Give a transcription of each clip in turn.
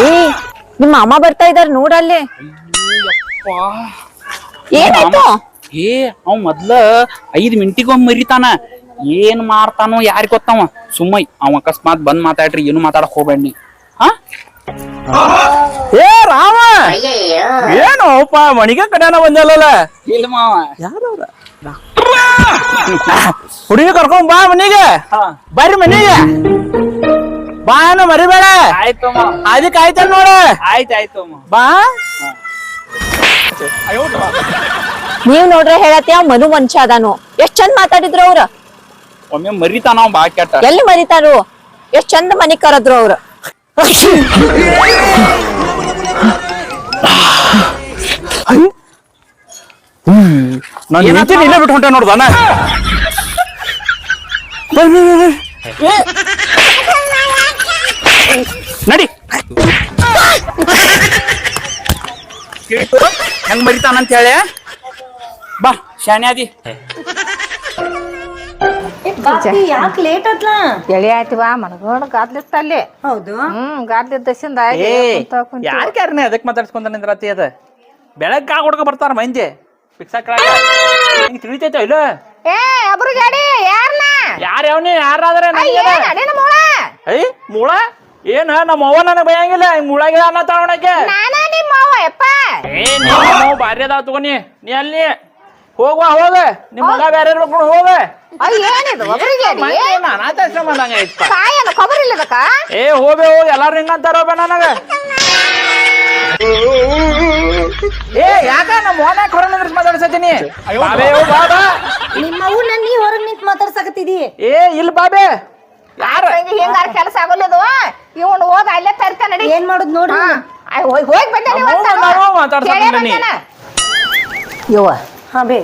ಏ ನಿಮ್ಮ ಅಮ್ಮ ಬರ್ತಾ ಇದಾರ ನೋಡಲ್ಲೇ. ಏನಾಯ್ತು? ಏ ಅವ್ ಮೊದ್ಲ 5 ಮಿನಿಟಿಗೊಮ್ಮೆ ಮರಿತಾನ. ಏನ್ ಮಾಡ್ತಾನೋ ಯಾರಿಗ ಗೊತ್ತವ. ಸುಮ್ಮೈ ಅವ ಅಕಸ್ಮಾತ್ ಬಂದ್ ಮಾತಾಡ್ರಿ ಏನು ಮಾತಾಡಕ್ ಹೋಗ್ಬೇಡಿ. ಏ ರಾಮ ಏನು ಅಪ್ಪ ಮಣಿಗೆ ಕಡ್ಯಾನ ಬಂದಲ್ಲ. ಇಲ್ಲ ಮಾವ ಯಾರವ್ರ ಹುಡುಗಿ ಕರ್ಕೊಂಡ್ ಬಾ ಮನಿಗೆ. ಬರ್ರಿ ಮನಿಗೆ ಬಾ ಏನು ಮರಿಬೇಡ. ಆಯ್ತು ಅದಕ್ಕೆ ಆಯ್ತಲ್ ನೋಡ. ಆಯ್ತಾಯ್ತು ಬಾ. ನೀವ್ ನೋಡ್ರೆ ಹೇಳತ್ಯ ಮನು ಮನುಷ್ಯ ಅದಾನು. ಎಷ್ಟ್ ಚಂದ ಮಾತಾಡಿದ್ರು ಅವ್ರ. ಒಮ್ಮೆ ಮರಿತಾನ ಅವ್ ಬಾ ಕೆಟ್ಟ. ಎಲ್ಲಿ ಮರಿತಾರು? ಎಷ್ಟ್ ಚಂದ ಮನಿ ಕರದ್ರು ಅವ್ರ. ನಾನು ಇಲ್ಲೇ ಬಿಟ್ಟು ಹೊಂಟೆ ನೋಡ್ದಾನ. ನಡಿ ಹೆಂಗ್ ಮರಿತಾನಂತ ಹೇಳಿ. ಬಾ ಶಾನ್ಯಾದಿ. ಯಾಕೆ ಲೇಟ್ ಆತ್ಲ? ಎಳಿ ಆಯ್ತಿವಾ ಮನಗೋಣ ಗಾದ್ಲಿತ್ತ ಅಲ್ಲಿ. ಹೌದು. ಗಾದ್ಲಿದ್ದಸಿಂದ ಯಾರ್ಯಾರನೇ ಅದಕ್ಕೆ ಮಾತಾಡ್ಸ್ಕೊಂಡ ನಿಂದ್ರತಿ ಅದ. ಬೆಳಗ್ಗೆ ಹುಡ್ಕ ಬರ್ತಾರ ಮಂದಿ ಫಿಕ್ಸ್ ಹಿಂಗ್ ತಿಳಿತೈತ ಇಲ್ಲ. ಏ ಅಬ್ರು ಗಾಡಿ ಯಾರ್ನ? ಯಾರ ಯಾವನಿ ಯಾರಾದ್ರೆ ಐ ಮೂಳ ಏನ ನಮ್ಮ ಅವ್ವ ನನಗ್ ಬಯಂಗಿಲ್ಲ. ಮೂಳಾಗ ಅನ್ನ ತಗೊಳಕ್ಕೆ ಏ ನೀವು ಬಾರಿ ಅದಾವ ತಗೋನಿ. ನೀ ಅಲ್ಲಿ ಹೋಗುವ ಹೋಗ ನಿಮ್ ಮಗ ಬ್ಯಾರೆ ನೋಡ್ಕೊಂಡು ಹೋಗ. ಅನಾಥಾಶ್ರಮ ಅಂದಂಗ ಐತಪ್ಪ. ಏ ಹೋಗಿ ಎಲ್ಲಾರು ಹಿಂಗಂತಾರ ನನಗ. ಏ ಯಾಕ ನಮ್ಮ ಓನಾಗ ಹೊರ ನಿಂದ್ರಿಸಿ ಮಾತಾಡ್ಸತೀನಿ. ಬಾಬೆ ಬಾಬಾ ನಿಮ್ಮ ಅವ್ನ ನೀ ಹೊರಗ್ ನಿಂತ್ ಮಾತಾಡ್ಸಕತ್ತಿದಿ. ಏ ಇಲ್ಲ ಬಾಬೆ ಯಾರ ಹಿಂಗಾರ ಕೆಲಸ ಆಗೋಲ್ಲದು. ಇವನು ಹೋಗ ಅಲ್ಲೇ ತರ್ತ ನಡಿ. ಏನ್ ಮಾಡುದ್ ನೋಡ್ರಿ. ಹೋಗಿ ಬಂದ ಇವ. ಹಾ ಬೇ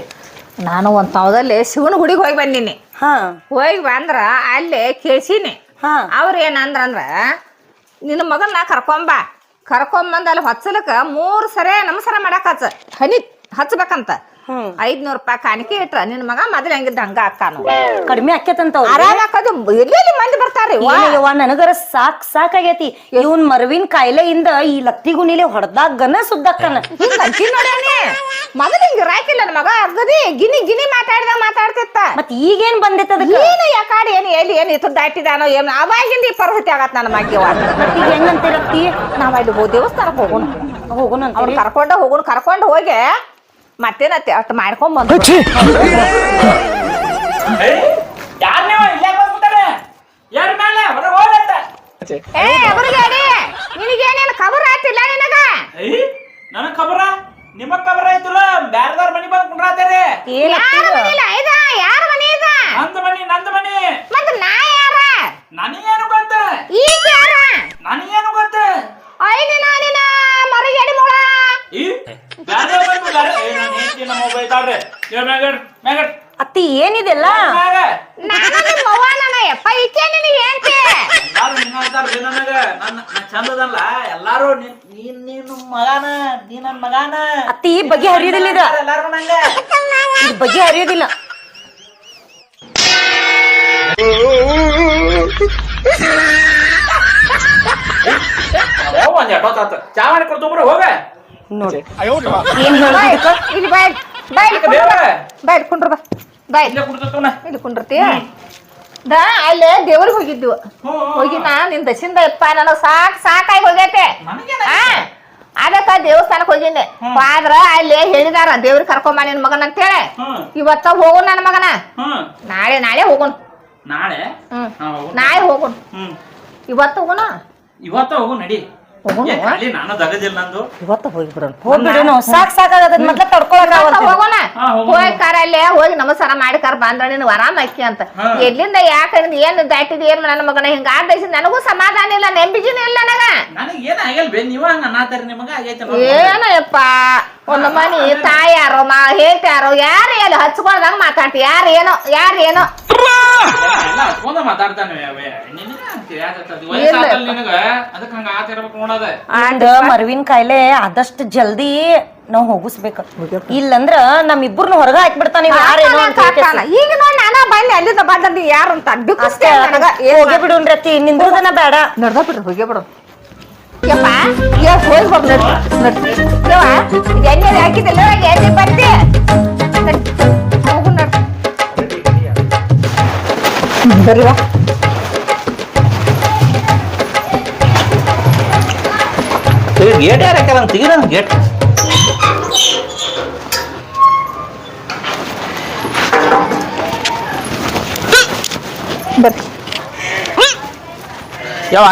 ನಾನು ಒಂದ್ ತಾವದಲ್ಲಿ ಶಿವನ ಗುಡಿಗೆ ಹೋಗಿ ಬಂದಿನಿ. ಹಾ ಹೋಗಿ ಬಂದ್ರ ಅಲ್ಲೇ ಕೇಳ್ಸಿನಿ. ಹಾ ಅವ್ರ ಏನಂದ್ರ ನಿನ್ನ ಮಗನ್ನ ಕರ್ಕೊಂಬಂದ ಅಲ್ಲಿ ಹೊಚ್ಚಲಕ್ಕ 3 ಸರಿ ನಮಸ್ಕಾರ ಮಾಡಕ್ ಹಚ್ಬೇಕಂತ. 500 ರೂಪಾಯಿ ಕಾಣಿಕೆ ಇಟ್ರ ನಿನ್ ಮಗ ಮೊದಲು ಹೆಂಗಿದ್ದ ಹಂಗ ಅಕ್ಕಾನು. ಕಡಿಮೆ ಆಕೇತಂತ ಆರಾಮ ಹಾಕೋದು. ಎಲ್ಲಿ ಮಂದಿ ಬರ್ತಾರ್ರಿ. ನನಗರ ಸಾಕಾಗೈತಿ. ಇವನ್ ಮರವಿನ ಕಾಯಿಲೆಯಿಂದ ಈ ಲತ್ತಿ ಗುಣಿಲೆ ಹೊಡೆದಾಗನ ಸುದ್ದಕ್ಕನ ನೋಡ್ಯಾನಿ. ಮೊದಲು ಹಿಂಗ ರಾಕಿಲ್ಲ ನನ್ನ ಮಗ ಅಗದಿ ಗಿನಿ ಮಾತಾಡ್ತಿತ್ತ. ಮತ್ ಈಗೇನ್ ಬಂದೈತ ಏನು ಯಾಕಾಡಿ ಏನ್ ಇತ್ತು ದಾಟಿದಾನೋ ಏನು ಅವಾಗಿಂದ ಈ ಪರಿಸ್ಥಿತಿ ಆಗತ್ ನನ್ನ ಮಗ್ಗಿವ. ಈಗ ಹೆಂಗಂತ ಲತ್ತಿ ನಾವ್ ಅಲ್ಲಿ ದೇವಸ್ಥಾನಕ್ಕೆ ಹೋಗೋಣ. ಅವ್ರು ಕರ್ಕೊಂಡು ಹೋಗಿ ಮತ್ತೇನತ್ತೆ ಅಷ್ಟು ಮಾಡ್ಕೊಂಡ್ ಬಂದ. ಯಾರ ನೀವು ಇಲ್ಲೇ ಬಂದ್ಬಿಟ್ಟಾರೆ ಯಾರ ಮೇಲೆ ಹೊರಗೆ ಹೋಗಂತ. ಏ ಅವರಿಗಾಡಿ ನಿನಗೇನೇನು ಖಬರ್ ಆಯ್ತಿಲ್ಲ ನಿನಗ? ನನಗ್ ಖಬರ ನಿಮಗ್ ಖಬರ ಆಯ್ತಲ್ಲ. ಬ್ಯಾರದಾರ ಮನಿ ಬಂದ್ ಕುಂಡ್ರಾತಾರೆ. ಯಾರ ಮನೆ ಇದ? ನಂದು ಮನಿ ಮತ್ತ ನಾ ಯಾರ? ನನಗೇನು ಗೊತ್ತ? ಈಗ ಯಾರ? ನನಗೇನು ಗೊತ್ತ? ನಾನಿನ ಮರಿಗೇಡಿ ಮೂಳ. ಅತ್ತಿ ಏನಿದೆಲ್ಲ? ಚಂದದಲ್ಲ ಎಲ್ಲಾರು ನೀನು ಮಗಾನ ನೀ ನನ್ ಮಗಾನ. ಅತ್ತಿ ಬಗ್ಗೆ ಹರಿಯೋದಿಲ್ಲ ಇದು. ಎಲ್ಲಾರು ನಂಗೆ ಬಗ್ಗೆ ಹರಿಯೋದಿಲ್ಲ. ಒಂದ್ ಎಷ್ಟೊತ್ತಾತ ಚಾ ಮಾಡಿ ಕೊಡ್ತೊಂಬ್ರ ಹೋಗ ನೋಡಿ ಏನ್ ಹೇಳೋದಕ್ಕ. ಇಲ್ಲಿ ಬಾಯ್ ಕುಂಡ್ರತಿ. ಅಲ್ಲೇ ದೇವ್ರಿಗೆ ಹೋಗಿದ್ವು. ಹೋಗಿನ ನಿನ್ ದಶಿಂದ ಯಪ್ಪ ನನಗ್ ಸಾಕಾಗಿ ಹೋಗೈತೆ. ಅದಕ್ಕ ದೇವಸ್ಥಾನಕ್ ಹೋಗಿನಿ. ಆದ್ರ ಅಲ್ಲಿ ಹೇಳಿದಾರ ದೇವ್ರಿಗೆ ಕರ್ಕೊಂಬ ನಿನ್ ಮಗನ ಅಂತ ಹೇಳಿ. ಇವತ್ತ ಹೋಗೋಣ ನನ್ನ ಮಗನ. ನಾಳೆ ಹೋಗೋಣ. ನಾಳೆ ಹೋಗೋಣ. ಇವತ್ತು ಹೋಗು ನಡಿ. ನಾನು ದಗದಿಲ್ಲ ನಂದು. ಇವತ್ತು ಹೋಗ್ಬಿಡೋಣ. ಸಾಕಾಗದ ಮೊದ್ಲ ತಡ್ಕೊಳಕ್ ಹೋಗೋಣ. ಹೋಗಿ ಕಾರಲ್ಲೇ ಹೋಗಿ ನಮಸ್ಕಾರ ಮಾಡಿ ಬಂದ್ರ ನೀನು ಆರಾಮ ಅಕ್ಕಿ ಅಂತ. ಎಲ್ಲಿಂದ ಯಾಕೆ ಏನ್ ದಾಟಿದ್ ಏನ್ ನನ್ನ ಮಗನ ಹಿಂಗ ಆದೈಸಿ ನನಗೂ ಸಮಾಧಾನ ಇಲ್ಲ, ನೆಂಬಿಜಿನೂ ಇಲ್ಲ ನನಗ. ಏನಪ್ಪ ಒಂದು ಮನಿ ತಾಯಾರೋ ಹೇಳ್ತಾರೋ ಯಾರು ಎಲ್ಲ ಹಚ್ಕೊಳ್ದಂಗ ಮಾತಾಡ್ತಿ. ಯಾರೇನೋ ಮರವಿನ ಕಾಯಿಲೆ ಆದಷ್ಟು ಜಲ್ದಿ ನಾವ್ ಹೋಗಿಸ್ಬೇಕು ಇಲ್ಲಂದ್ರ ನಮ್ಮಿಬ್ಬರನ್ನ ಹೊರಗ ಹಾಕ್ಬಿಡ್ತಾನ ಯಾರೇನೋ ಅಂತ ಹೇಳ್ಕೇಸಿ. ಈಗ ನೋಡಿ ನಾನ ಬನ್ನಿ ಅಲ್ಲಿಂದ ಬಂದಿ ಯಾರು ಅಂತ ಅಷ್ಟೇ ಹೋಗೇ ಬಿಡುನ್ರಿ ಅತ್ತಿ ನಿಂದ್ರದನ ಬೇಡ ನಡ್ದ ಬಿಡ್ರಿ ಹೋಗೇ ಬಿಡು ಯಪ್ಪ ಹೋಗಿ ಹೋಗಿ ನಡ್ರಿ ಯವ್ವ ಎಣ್ಣೆ ಹಾಕಿದ್ದಲ್ಲ ಎಣ್ಣೆ ಬರ್ತಿ ಹೋಗು ನಡ್ರಿ ಬರ್ರಿವಾ ಗೇಟ್ ಯಾರು ಹಾಕ್ಯಾರ ಅಂತ ತೆಗೀರ ಗೇಟ್ ಬರ್ರಿ ಯಾವ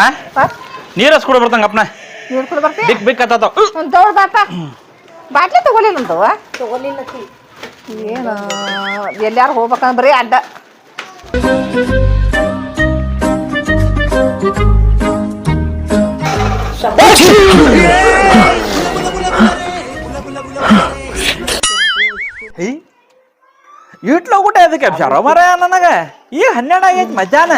ನೀರ್ ಹಸ್ ಕೂಡ ಬರ್ತಂಗಪ್ಪನ ನೀರು ಕುಡಿ ಬರ್ತಿ ಬಿಕ್ ಬಿಕ್ ಆತಾವ ಒಂದು ತಗೊಳ್ ಬಾಪ ಬಾಟ್ಲಿ ತಗೊಳಿಲ್ಲ ಅಂತವ ತಗೊಲಿಲ್ಲ ಏನು ಎಲ್ಲಾರು ಹೋಗ್ಬೇಕಂದ್ರೆ ಬರೀ ಅಡ್ಡ ಇಟ್ಲ ಊಟ ಅದಕ್ಕೆ ಶರ ಮರ ನನಗ ಈ 12 ಆಗೈತಿ ಮಧ್ಯಾಹ್ನ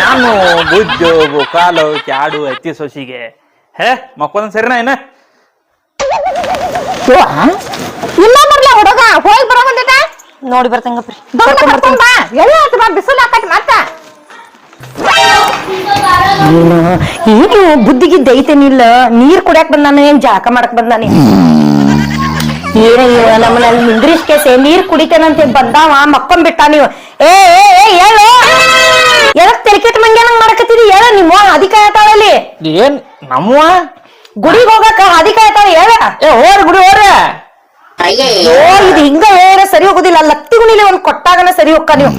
ನಾನು ಗುಜ್ಜು ಕಾಲು ಕ್ಯಾಡು ಅತ್ತಿ ಸೊಸಿಗೆ ಹೇ ಮಕ್ಕೊಂದ್ ಸರಿನಾ ಏನ ಇಲ್ಲ ಬರ್ಲ ಹುಡುಗ ಹೋಗಿ ಬರೋ ಬಂದಿದ್ದ ನೋಡಿ ಬರ್ತಂಗಪ್ರಿ ಬಿಸಿಲು ಹಾಕಿ ಮತ್ತ ಏನು ಏನು ಬುದ್ಧಿಗಿದ್ದ ಐತೇನಿಲ್ಲ ನೀರ್ ಕುಡಿಯಾಕ ಬಂದಾನ ಏನ್ ಜಾಕ ಮಾಡಕ್ ಬಂದಾನೆ ಏನ ನಮ್ಮನ್ನ ನಿಂದ್ರಿಸ್ ಕೇಸೆ ನೀರ್ ಕುಡಿತೇನಂತ ಬಂದಾವ ಮಕ್ಕೊಂಡ್ ಬಿಟ್ಟ ನೀವು ಏ ಹೇಳು ಎದಕ್ ತೆರಿಕೆಟ್ ಮಂಗ್ಯಾನಂಗ್ ಮಾಡಕತ್ತೀರಿ ಹೇಳ ನಿಮ್ಮ ಅಧಿಕ ಆಯ್ತಾಳಲ್ಲಿ ಏನ್ ನಮ್ಮ ಗುಡಿಗೆ ಹೋಗಕ ಅಧಿಕ ಆಯ್ತಾಳ ಹೇಳ ಹೋರ್ ಗುಡಿ ಹೋರ ಇದು ಹಿಂಗ ಹೇಳ ಸರಿ ಹೋಗುದಿಲ್ಲ ಲತ್ತಿಗುಣಿಲಿ ಒಂದ್ ಕೊಟ್ಟಾಗನ ಸರಿ ಹೋಗ್ಕ ನೀವು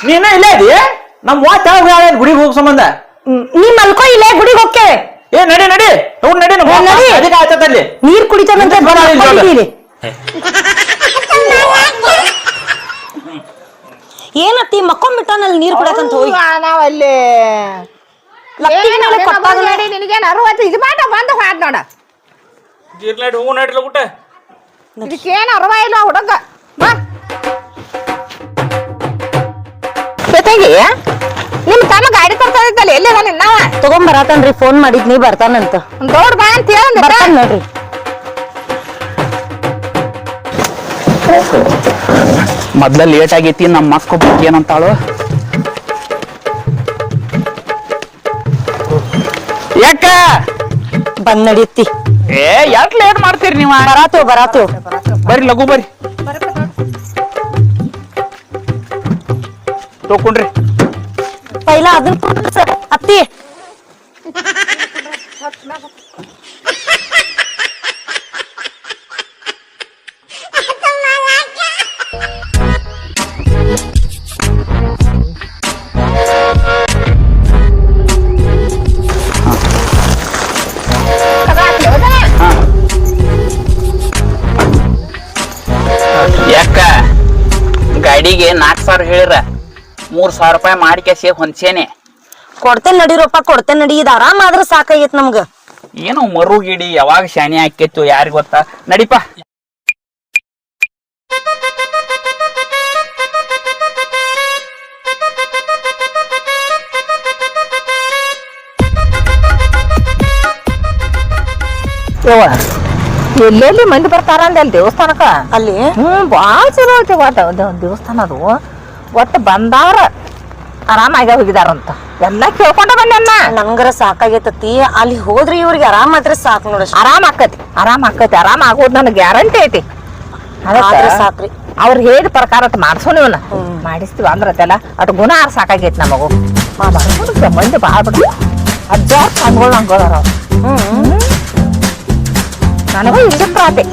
ನೀನ ಇಲ್ಲ ಇದಿ ನಮ್ ವಾಚ್ ಗುಡಿಗೆ ಹೋಗ್ ಸಂಬಂಧ ನೀ ಮಲ್ಕೋ ಇಲ್ಲ ಗುಡಿಗೆ ಹೋಗ್ತೇವೆ ಏ ನಡಿ ನಡಿ ಹೋಗ್ ನಡಿ ಅದಕ್ಕೆ ಆಯ್ತಲ್ಲಿ ನೀರ್ ಕುಡಿತಾನಂತ ಏನತ್ತಿ ಮಕ್ಕೊಂಡ್ಬಿಟ್ಟಾನಲ್ಲಿ ನೀರ್ ಕುಡಿಯಕಂತ ಹೋಗಿ ನಾವಲ್ಲಿ ನಿನಗೇನು 60 ಇದು ಮಾಡ ಬಂದ ಹಾಡ್ ನೋಡ ಗಿರ್ಲಾಡ್ ಹೋಗು ನಡಿಲ ಊಟ ಇದಕ್ಕೇನು ಅರ್ವ ಇಲ್ಲ ಹುಡುಗ ಜೊತೆಗೆ ನಿಮ್ ತಮ್ಮ ಗಾಡಿ ತರ್ತಾನಿದ್ದಲ್ಲ ಎಲ್ಲಿ ನಾವ ತಗೊಂಬರತನ್ರಿ ಫೋನ್ ಮಾಡಿದ್ನಿ ಬರ್ತಾನಂತ ದೌಡ್ ಬಾ ಅಂತ ಹೇಳ ಬರ್ತಾನ ನೋಡ್ರಿ ಮೊದ್ಲ ಲೇಟ್ ಆಗೈತಿ ನಮ್ಮ ಮಕ್ಕ ಬಗ್ಗೆ ಏನಂತಾಳು ಯಾಕ ಬಂದ್ ನಡೀತಿ ಏ ಯಾಕೆ ಲೇಟ್ ಮಾಡ್ತೀರಿ ನೀವ ಬರಾತೇವ್ ಬರ್ರಿ ಲಘು ಬರ್ರಿ ತಗೊಂಡ್ರಿ ಪೈಲ ಅದನ್ನ ಅತ್ತಿ ಯಾಕ ಗಾಡಿಗೆ 4,000 ಹೇಳಿರ 3,000 ರೂಪಾಯಿ ಮಾಡಿ ಕೇಸಿ ಹೊಂದ್ಸೇನೆ ಕೊಡ್ತೇನ್ ನಡಿರಪ್ಪ ಕೊಡ್ತೇನ್ ನಡಿ ಇದು ಆರಾಮ ಆದ್ರ ಸಾಕಾಗೈತ್ ನಮ್ಗ ಏನೋ ಮರು ಗಿಡಿ ಯಾವಾಗ ಶಾನಿ ಹಾಕೇತು ಯಾರಿಗ ಗೊತ್ತಾ ನಡಿಪ ಎಲ್ಲೆಲ್ಲಿ ಮಂದಿ ಬರ್ತಾರ ಅಂದ ಅಲ್ಲಿ ದೇವಸ್ಥಾನಕ್ಕ ಅಲ್ಲಿ ಬಾಳ ಚಲೋ ಐತಿ ಒಟ್ಟ ದೇವಸ್ಥಾನ ಅದು ಒಟ್ಟು ಬಂದಾರ ಆರಾಮಾಗ ಹೋಗಿದಾರಂತ ಎಲ್ಲ ಕೇಳ್ಕೊಂಡ ಬಂದನ್ನ ನಂಗರ ಸಾಕಾಗೈತತಿ ಅಲ್ಲಿ ಹೋದ್ರಿ ಇವ್ರಿಗೆ ಆರಾಮ ಆದ್ರೆ ಸಾಕ್ ನೋಡ ಆರಾಮ್ ಆಗೋದ್ ನನಗೆ ಗ್ಯಾರಂಟಿ ಐತಿ ಸಾಕ್ರಿ ಅವ್ರ ಹೇಳಿದ ಪ್ರಕಾರ ಮಾಡ್ಸೋ ನೀವನ್ನ ಮಾಡಿಸ್ತೀವ ಅಂದ್ರತೆಲ್ಲ ಅಟ್ ಗುಣ ಆರ್ ಸಾಕಾಗೈತಿ ನಮಗು ಮಂದಿ ಬಾಳ ಬಿಡ ಅಜ್ಜಾರ್ ಕಂಡ್ಗಳು ನಂಗೋದಾರ ನನಗೂ ವಿಚಿತ್ರ ಆತಿ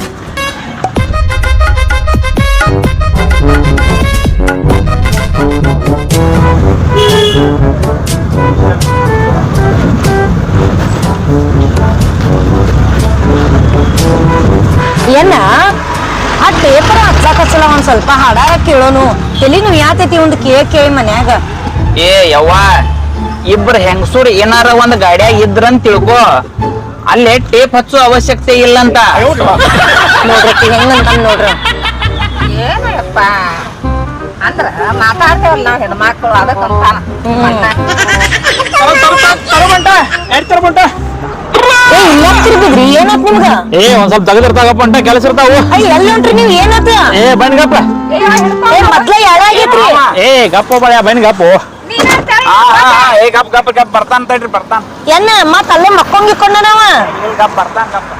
ಏನ ಆ ಪೇಪರ್ ಹಚ್ಚಲ ಒಂದ್ ಸ್ವಲ್ಪ ಹಾಡಾರ ಕೇಳೋನು ಎಲ್ಲಿನು ಯಾತೈತಿ ಒಂದ್ ಕೇಳಿ ಮನ್ಯಾಗ ಏ ಯವ್ವ ಇಬ್ರು ಹೆಂಗಸೂರ್ ಏನಾರ ಒಂದ್ ಗಾಡ್ಯಾಗ ಇದ್ರಂತ ತಿಳ್ಕೊ ಅಲ್ಲೇ ಟೇಪ್ ಹಚ್ಚೋ ಅವಶ್ಯಕತೆ ಇಲ್ಲಂತ ನೋಡ್ರಿ ಹೆಂಗಂತ ನೋಡ್ರಿ ಏನಪ್ಪ ಅಂದ್ರ ಮಾತಾಡ್ತೇವಲ್ಲ ನಾವ್ ಹೆಣ್ಮಕ್ಳು ಅದಕ್ಕಂತ ತಿರ್ಗಿದ್ರಿ ಏನಾತ್ ನಿಮ್ಗ ಒಂದ್ ಸ್ವಲ್ಪ ತೆಗೆದಿರ್ತಾಗಪ್ಪ ಅಂತ ಕೆಲಸ ಇರ್ತಾವು ಎಲ್ಲಿ ಹೊಂಟ್ರಿ ನೀವ್ ಏನಾತ ಬನ್ಗಪ್ಪ ಮೊದ್ಲ ಯಾರಾಗೈತ್ರಿ ಗಪ್ಪ ಬಳ್ಯ ಬನ್ನಿ ಗಪ್ಪು ಗಪ್ ಗಪ್ ಗಪ್ ಬರ್ತಾನ ತಡ್ರಿ ಬರ್ತಾನ ಎನ್ನ ಮತ್ ಅಲ್ಲೇ ಮಕ್ಕೊಂಗಿಕೊಂಡ ನಾವ ಗಪ್ ಬರ್ತಾನ ಗಪ್ಪ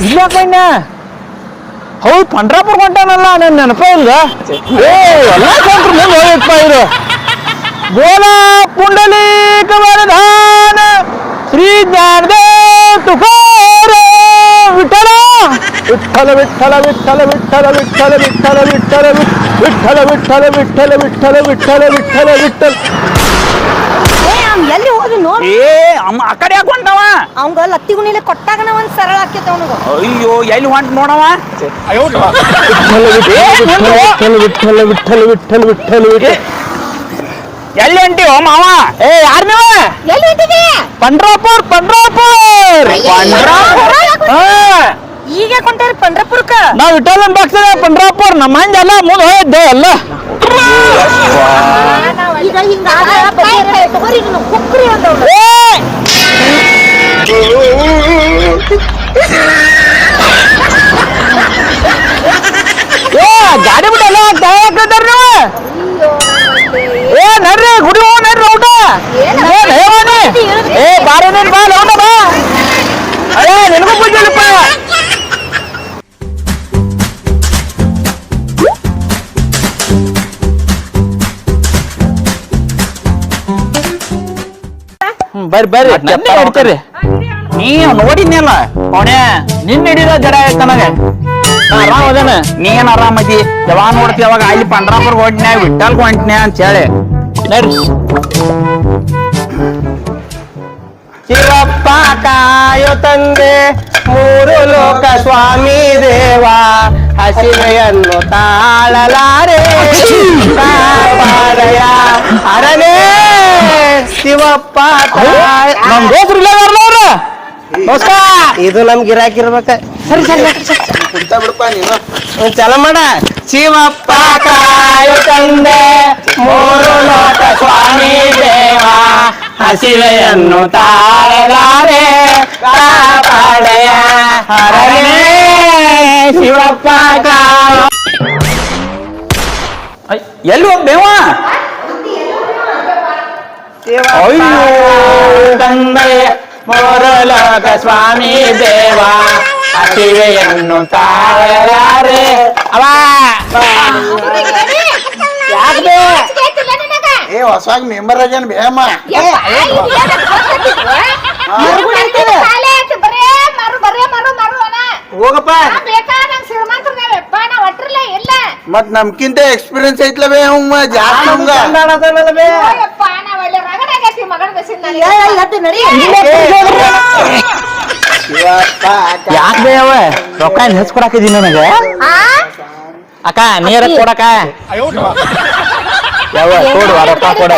ಇಲ್ಲ ಕಣ್ಣ ಹೌದು ಪಂಡ್ರಾಪುರ ಹೊಂಟಾನಲ್ಲ ನನ್ ನೆನಪ ಇಲ್ಲ ಎಲ್ಲ ಕೊಂಡ್ರು ಮುಂದೆ ಹೋಗಿಪ್ಪ ಇದು ಗೋಲ ಪುಂಡಲೀಕ ವರದಾನ ಶ್ರೀ ಜ್ಞಾನದೇವ ತುಕಾರ ವಿಠಲ ವಿಠಲ ವಿಠಲ ವಿಠಲ ವಿಠಲ ವಿಠಲ ವಿಠಲ ವಿಠಲ ವಿಠಲ ವಿಠಲ ವಿಠಲ ವಿಠಲ ವಿಠಲ ವಿಠಲ ಎಲ್ಲಿ ಹೋಗಿ ನೋಡ್ ಅಮ್ಮ ಆ ಕಡೆ ಯಾಕೆ ಹೊಂಟವ ಅವಂಗ ಲತ್ತಿ ಗುಣಿಲೆ ಕೊಟ್ಟಾಗನ ಒಂದ್ ಸರಳ ಆಕೇತ ಅವನಿಗ ಅಯ್ಯೋ ಎಲ್ಲಿ ಹೊಂಟ ನೋಡವ ವಿಠಲ ವಿಠಲ ವಿಠಲ ವಿಠಲ ವಿಠಲ ವಿಠಲ ಎಲ್ಲಿ ಹೊಂಟಿವ ಮಾವ ಯಾರ ನೀವ ಎಲ್ಲಿ ಹೊಂಟಿದಿ ಪಂಡ್ರಾಪುರ್ ಪಂಡ್ರಾಪುರ್ ಈಗ ಕೊಂಟಾರಿ ಪಂಡ್ರಪುರಕ್ಕ ನಾವ್ ವಿಠಲನ್ ಬಾಕ್ಸದ ಪಂಡ್ರಾಪುರ್ ನಮ್ಮ ಮಂದಿ ಎಲ್ಲ ಮುಂದೆ ಹೋಗಿದ್ದೆ ಎಲ್ಲ ಈಗ ಹಿಂಗಾದ ತಗೋರಿ ನೀವು ಕುಕ್ರಿ ಅಂದವ್ರು ಗಾಡಿ ಬಿಡಲ್ಲ ತಯಾರ ನಡ್ರಿ ಗುಡಿ ಹೋಗ್ ನಡ್ರಿ ಊಟ ಬಾರ ನೀನ್ ಬಾ ಊಟ ಬಾ ನಿನಗೂ ಪೂಜೆಲಿಪ್ಪ ಬರ್ರಿ ಬರ್ರಿ ಹಿಡ್ತೀರಿ ನೀವ್ ನೋಡಿದ್ನಲ್ಲ ಅವನೇ ನಿನ್ ಹಿಡಿದ ಜಡ ಆಯ್ತು ನನಗೆ ಆರಾಮ್ ಅದೇನ ನೀನ್ ಆರಾಮದಿ ಯಾವಾಗ ನೋಡ್ತಿ ಯಾವಾಗ ಅಲ್ಲಿ ಪಂಡ್ರಾಪುರ್ ಹೊಂಟ್ನ್ಯಾ ವಿಠಲ್ ಹೊಂಟ್ನ್ಯಾ ಅಂತ ಹೇಳಿ ನಡ್ರಿ ಶಿವಪ್ಪ ಕಾಯೋ ತಂದೆ ಮೂರು ಲೋಕ ಸ್ವಾಮಿ ದೇವ ಹಸಿವೆಯನ್ನು ತಾಳಲಾರೆ ಕಾಪಾಡಯ ಅರನೇ ಶಿವಪ್ಪ ನಮ್ ದೋಸ್ರು ಇಲ್ಲ ಅವ್ರ ನಮಸ್ಕಾರ ಇದು ನಮ್ ಗಿರಾಕಿ ಇರ್ಬೇಕ ಸರಿ ಸರಿ ಕುಂತ ಬಿಡಪ್ಪ ನೀನು ಚಲ ಮಾಡ ಶಿವಪ್ಪ ಕಾಯೋ ತಂದೆ ಮೂರು ಲೋಕ ಸ್ವಾಮಿ ದೇವ ಹಸಿವೆಯನ್ನು ತಾಳಲಾರೆ ಕಾಪಾಡಯ ಹರನೇ ಶಿವಪ್ಪ ಎಲ್ಲಿ ಹೋಗ್ಬೇವ ಅಯ್ಯೋ ತಂದೆ ಮೂರಲೋಕ ಸ್ವಾಮಿ ದೇವ ಹಸಿವೆಯನ್ನು ತಾಳಲಾರೆ ಅವ ಯಾಕೆ ಹೊಸವಾಗಿ ಮೆಂಬರ್ ಆಗ್ಯಾನ ಬೇಮ ಹೋಗಪ್ಪ ಮತ್ ನಮ್ಕಿಂತ ಎಕ್ಸ್ಪೀರಿಯನ್ಸ್ ಐತ್ಲ ಬೇ ಹಂಗ ಜಾಸ್ತಿ ಯಾಕೆ ಬೇ ಅವ ರೊಕ್ಕ ಹೆಚ್ಕೊಡಾಕಿದೀನಿ ನನಗೆ ಅಕ್ಕ ನೀರ ಕೊಡಕ ಯಾವ ಕೊಡುವ ರೊಕ್ಕ ಕೊಡ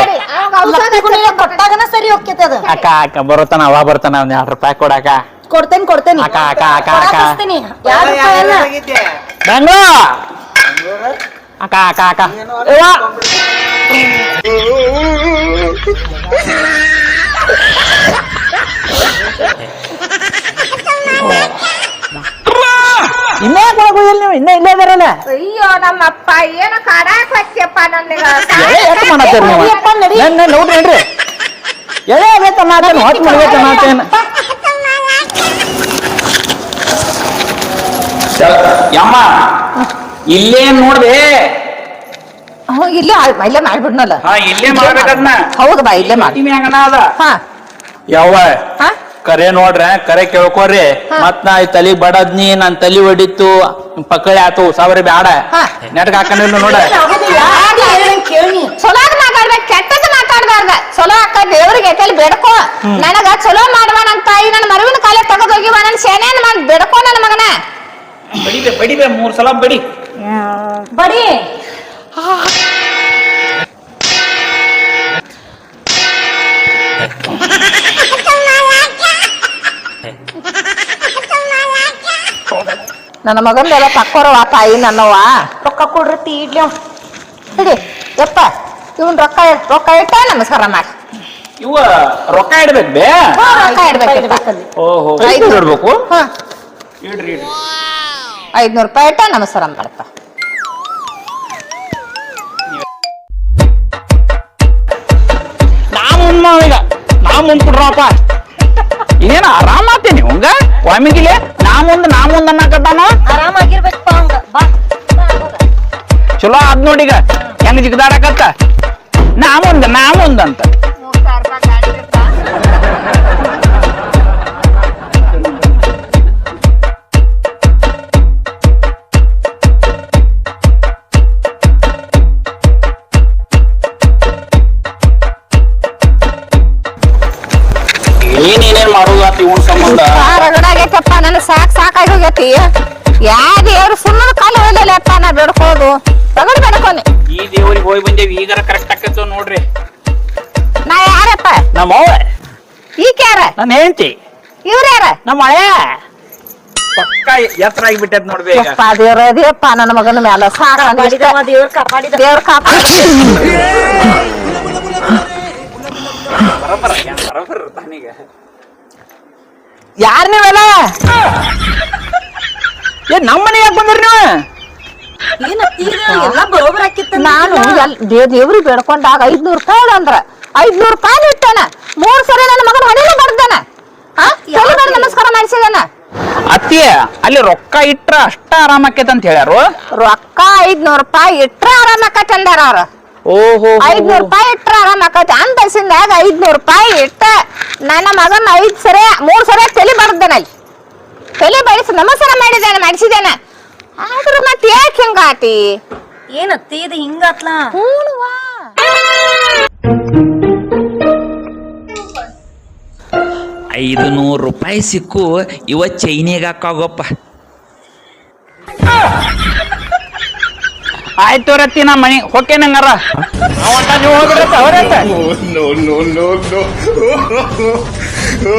ಕೊಟ್ಟಾಗನ ಸರಿ ಹೋಗ್ತೈತೆ ಅದು ಅಕ್ಕ ಅಕ್ಕ ಬರುತ್ತಾನ ಅವ ಬರ್ತಾನ ಒಂದ್ 2 ರೂಪಾಯಿ ಕೊಡಕ ಕೊಡ್ತೇನೆ ಕೊಡ್ತೇನೆ ಅಕ್ಕ ಅಕ್ಕ ಅಕ್ಕ ಅಕ್ಕ ಬೆಂಗ್ಳೂರ್ ಅಕ್ಕ ಅಕ್ಕ ಅಕ್ಕ ಇನ್ನೇ ಕೊಡಕ್ ಹೋಗಿಲ್ಲ ನೀವು ಇನ್ನೇ ಇಲ್ಲೇ ಇದಾರಲ್ಲ ಅಯ್ಯೋ ನಮ್ಮಪ್ಪ ಏನು ಕಾಡಾಕ್ ಹಚ್ಚಿಯಪ್ಪ ನನಗ ಯಾಕೆ ಮಾಡತ್ತೀರಿ ನೀವು ನನ್ನ ನೋಡ್ರಿ ಹೇಳ್ರಿ ಎಳೆ ಆಗೈತ ಮಾತೇನು ಹೊತ್ತು ಮುಳುಗೈತ ಮಾತೇನು ಯಮ್ಮ ಇಲ್ಲೇ ನೋಡ್ದೆ ಇಲ್ಲೇ ಇಲ್ಲೇ ಮಾಡ್ಬಿಡ್ನಲ್ಲ ಇಲ್ಲೇ ಮಾಡ್ಬೇಕದ್ನ ಹೌದು ಬಾ ಇಲ್ಲೇ ಮಾಡಿ ಅದ ಹಾ ಯಾವ ಹಾ ಕರೆ ನೋಡ್ರ ಕರೆ ಕೇಳ್ಕೊರಿ ಮತ್ ನಾ ತಲಿ ಬಡದ್ನಿ ನನ್ ತಲಿ ಹೊಡಿತು ಪಕ್ಕಳೆ ಆತು ಸಾವಿರ ಬ್ಯಾಡ ನೆಟ್ಗ ಹಾಕೊಂಡಿಲ್ಲ ನೋಡ ಚಲೋ ಮಾತಾಡ್ಬೇಕು ಕೆಟ್ಟದ ಮಾತಾಡ್ಬಾರ್ದ ಚಲೋ ಅಕ್ಕ ದೇವ್ರಿಗೆ ಎತ್ತಲ್ಲಿ ಬೇಡ್ಕೋ ನನಗ ಚಲೋ ಮಾಡುವ ನನ್ ತಾಯಿ ನನ್ನ ಮರುವಿನ ಕಾಲ ತಗದೋಗಿವ ನನ್ ಸೇನೆಯನ್ನ ಮಾಡಿ ಬೇಡ್ಕೋ ನನ್ನ ಮಗನ ಬಡಿಬೆ ಬಡಿಬೆ 3 ಸಲ ಬಡಿ ಬಡಿ ನನ್ನ ಮಗಂದೆಲ್ಲ ತಕ್ಕೋರವ ತಾಯಿ ನನ್ನವ್ವ. ರೊಕ್ಕ ಕೊಡ್ರತಿ ಇಡ್ಲಿ ಅವ್. ಹಿಡಿ ಯಪ್ಪ ಇವನ್ ರೊಕ್ಕ ಇಟ್ಟ ನಮಸ್ಕಾರ ಮಾಡಿ. ಇವ ರೊಕ್ಕ ಇಡ್ಬೇಕು ಬೇ. ರೊಕ್ಕ ಇಡ್ಬೇಕು ಇಡ್ಬೇಕಲ್ಲಿ. ಓಹೋ ಇಡ್ಬೇಕು. ಇಡ್ರಿ 500 ರೂಪಾಯಿ ಇಟ್ಟ ನಮಸ್ಕಾರ ಮಾಡಪ್ಪ. ಈಗ ನಾ ಮುಂದ್ ಕೊಡ್ರಪ್ಪ. ಏನ ಆರಾಮಾತಿ ನೀವಂಗ ಒಮ್ಮಿಗಿಲೆ ನಾ ಮುಂದ್ ಅನ್ನಕತ್ತಾನ. ಆರಾಮಾಗಿರ್ಬೇಕಪ್ಪ ಅವಂಗ. ಬಾ ಚಲೋ ಆದ್ ನೋಡೀಗ ಹೆಂಗ್ ಜಿಗದಾಡಕತ್ತ. ನಾ ಮುಂದ್ ಅಂತ. ಏನೇನೇನ್ ಮಾಡೋದಾತಿ ಇವನ್ ಸಂಬಂಧ. ರಗಡಾಗೈತಪ್ಪ ನನ್ ಸಾಕಾಗಿ ಹೋಗೈತಿ. ಯಾ ದೇವ್ರು ಸುಮ್ಮನೆ ಕಾಲ ಹೋಗ್ಲಿಲ್ಲಪ್ಪ ನಾ ಬೇಡ್ಕೋದು ರಗಡ್ ಬೇಡ್ಕೊನಿ. ಈ ದೇವ್ರಿಗೆ ಹೋಗಿ ಬಂದೇವಿ ಈಗಾರ ಕರೆಕ್ಟ್ ಆಕೈತೋ ನೋಡ್ರಿ. ನಾ ಯಾರಪ್ಪ? ನಮ್ಮ ಅವ್ವ. ಈಕ ಯಾರ? ನನ್ನ ಹೆಂಡತಿ. ಇವ್ರ ಯಾರ? ನಮ್ಮ ಹಳೆ ಪಕ್ಕ ಎತ್ತರ ಆಗಿಬಿಟ್ಟೈತ್ ನೋಡ್ಬೇಕು. ದೇವ್ರಪ್ಪ ನನ್ನ ಮಗನ ಮ್ಯಾಲ ಸಾಕ ದೇವ್ರ ಕಾಪಾಡಿದ. ದೇವ್ರ ಕಾಪಾಡ. ಬರಬರ ತಾನೀಗ ಯಾರ ನೀವೆಲ್ಲ ನಮ್ಮ ಮನೆ ಯಾಕೆ ಬಂದ್ರಿ ನೀವು? ಎಲ್ಲ ಬರೋಬರ್ ಆಕಿತ್ತ. ನಾನು ದೇವ್ರಿಗೆ ಬೇಡ್ಕೊಂಡಾಗ 500 ರೂಪಾಯಿ ಅಂದ್ರ 500 ರೂಪಾಯಿ ಇಟ್ಟಾನ. 3 ಸರಿ ನನ್ನ ಮಗನ ಹೊಡೆಯಲ್ಲ ಬರ್ದಾನ. ನಮಸ್ಕಾರ ಮಾಡಿಸಿದಾನ. ಅತ್ತಿಯ ಅಲ್ಲಿ ರೊಕ್ಕ ಇಟ್ರ ಅಷ್ಟ ಆರಾಮ ಆಕೇತ ಅಂತ ಹೇಳ್ಯಾರು. ರೊಕ್ಕ 500 ರೂಪಾಯಿ ಇಟ್ರ ಆರಾಮ ಆಕತಿ ಅಂದಾರ ಅವ್ರ. ಓಹೋ 500 ರೂಪಾಯಿ ಇಟ್ರ ಆರಾಮ ಆಕತಿ ಅಂತ ಬಸ್ಸಿಂದಾಗ 500 ರೂಪಾಯಿ ಇಟ್ಟ ನನ್ನ ಮಗನ 3 ಸರಿ ತಲೆ ಬಡ್ದಾನ. ಅಲ್ಲಿ ತಲೆ ಬಡಿಸಿ ನಮಸ್ಕಾರ ಮಾಡಿಸಿದೇನ. ಆದ್ರ ಮತ್ತೆ ಯಾಕೆ ಹಿಂಗಾತಿ? ಏನತ್ತಿ ಇದು ಹಿಂಗಾತ್ಲಾ? ಹೂವಾ 500 ರೂಪಾಯಿ ಸಿಕ್ಕು ಇವ ಚೈನಿಗೆ ಹಾಕಾಗಪ್ಪ. ಆಯ್ತು ರತ್ತಿ ನಾ ಮನಿ ಹೊಕ್ಕೆ ನಂಗಾರ ನೀವು ಹೋಗ್ಬಿಡ್ರತ್ತ ಅವ್ರತ್ತ. No.